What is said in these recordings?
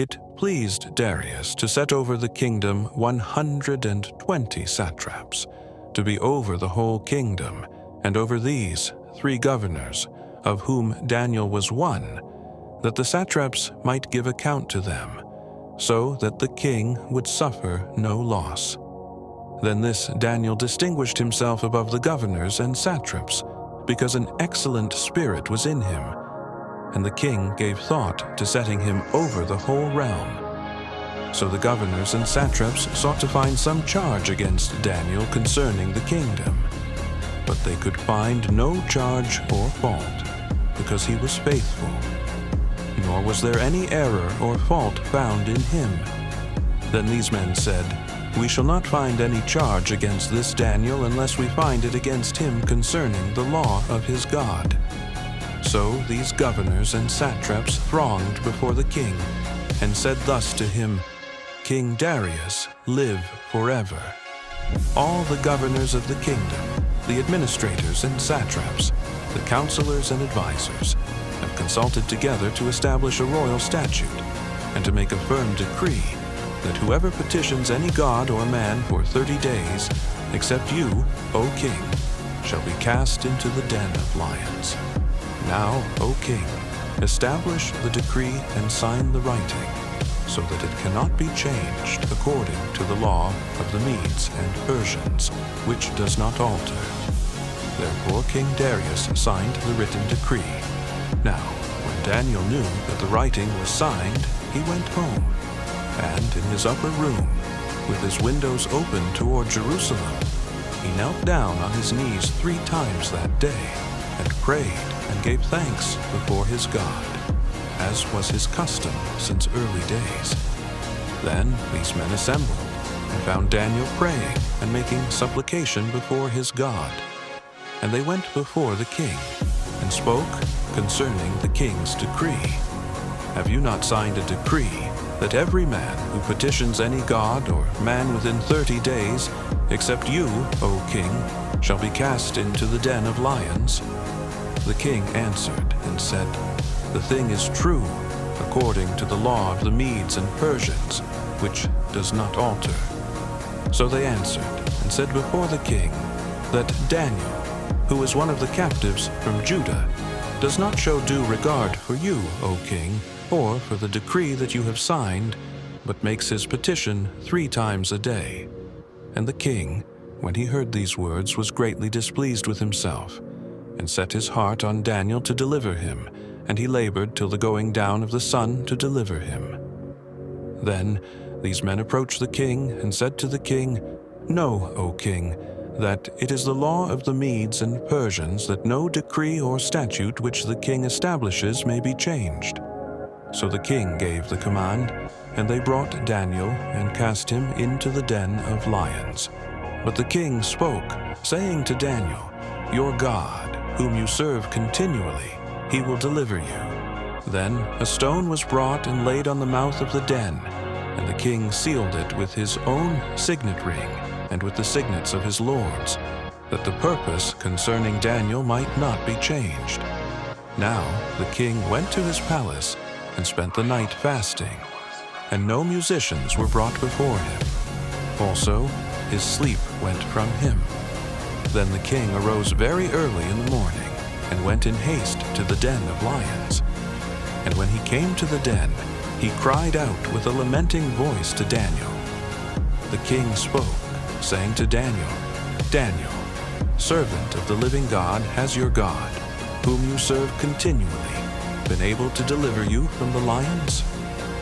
It pleased Darius to set over the kingdom 120 satraps, to be over the whole kingdom, and over these 3 governors, of whom Daniel was one, that the satraps might give account to them, so that the king would suffer no loss. Then this Daniel distinguished himself above the governors and satraps, because an excellent spirit was in him, and the king gave thought to setting him over the whole realm. So the governors and satraps sought to find some charge against Daniel concerning the kingdom, but they could find no charge or fault, because he was faithful, nor was there any error or fault found in him. Then these men said, "We shall not find any charge against this Daniel unless we find it against him concerning the law of his God." So these governors and satraps thronged before the king, and said thus to him, "King Darius, live forever. All the governors of the kingdom, the administrators and satraps, the counselors and advisors, have consulted together to establish a royal statute, and to make a firm decree, that whoever petitions any god or man for 30 days, except you, O king, shall be cast into the den of lions. Now, O king, establish the decree and sign the writing, so that it cannot be changed according to the law of the Medes and Persians, which does not alter." Therefore King Darius signed the written decree. Now, when Daniel knew that the writing was signed, he went home, and in his upper room, with his windows open toward Jerusalem, he knelt down on his knees 3 times that day, and prayed and gave thanks before his God, as was his custom since early days. Then these men assembled, and found Daniel praying and making supplication before his God. And they went before the king, and spoke concerning the king's decree. "Have you not signed a decree that every man who petitions any god or man within 30 days, except you, O king, shall be cast into the den of lions?" The king answered and said, "The thing is true, according to the law of the Medes and Persians, which does not alter." So they answered and said before the king, that Daniel, who is one of the captives from Judah, does not show due regard for you, O king, or for the decree that you have signed, but makes his petition 3 times a day. And the king, when he heard these words, was greatly displeased with himself, and set his heart on Daniel to deliver him, and he labored till the going down of the sun to deliver him. Then these men approached the king, and said to the king, "Know, O king, that it is the law of the Medes and Persians that no decree or statute which the king establishes may be changed." So the king gave the command, and they brought Daniel and cast him into the den of lions. But the king spoke, saying to Daniel, "Your God, whom you serve continually, he will deliver you." Then a stone was brought and laid on the mouth of the den, and the king sealed it with his own signet ring and with the signets of his lords, that the purpose concerning Daniel might not be changed. Now the king went to his palace and spent the night fasting, and no musicians were brought before him. Also his sleep went from him. Then the king arose very early in the morning, and went in haste to the den of lions. And when he came to the den, he cried out with a lamenting voice to Daniel. The king spoke, saying to Daniel, "Daniel, servant of the living God, has your God, whom you serve continually, been able to deliver you from the lions?"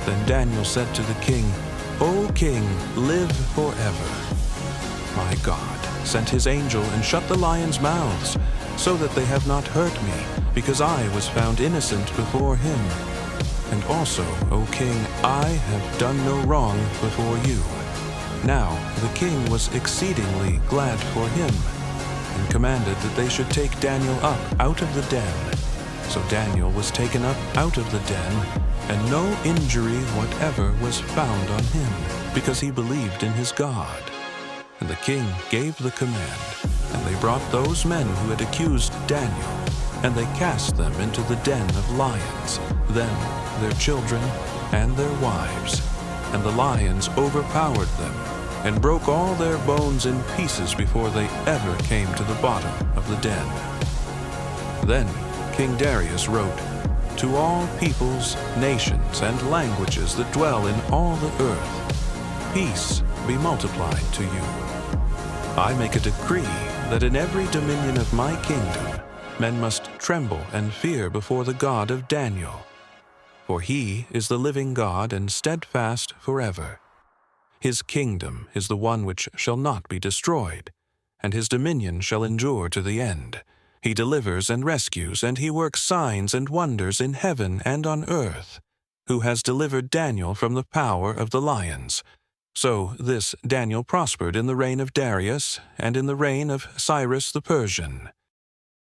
Then Daniel said to the king, "O king, live forever. My God sent his angel and shut the lions' mouths, so that they have not hurt me, because I was found innocent before him. And also, O king, I have done no wrong before you." Now the king was exceedingly glad for him, and commanded that they should take Daniel up out of the den. So Daniel was taken up out of the den, and no injury whatever was found on him, because he believed in his God. And the king gave the command, and they brought those men who had accused Daniel, and they cast them into the den of lions, them, their children, and their wives, and the lions overpowered them, and broke all their bones in pieces before they ever came to the bottom of the den. Then King Darius wrote, "To all peoples, nations, and languages that dwell in all the earth, peace be multiplied to you. I make a decree that in every dominion of my kingdom men must tremble and fear before the God of Daniel. For he is the living God and steadfast forever. His kingdom is the one which shall not be destroyed, and his dominion shall endure to the end. He delivers and rescues, and he works signs and wonders in heaven and on earth, who has delivered Daniel from the power of the lions." So this Daniel prospered in the reign of Darius and in the reign of Cyrus the Persian.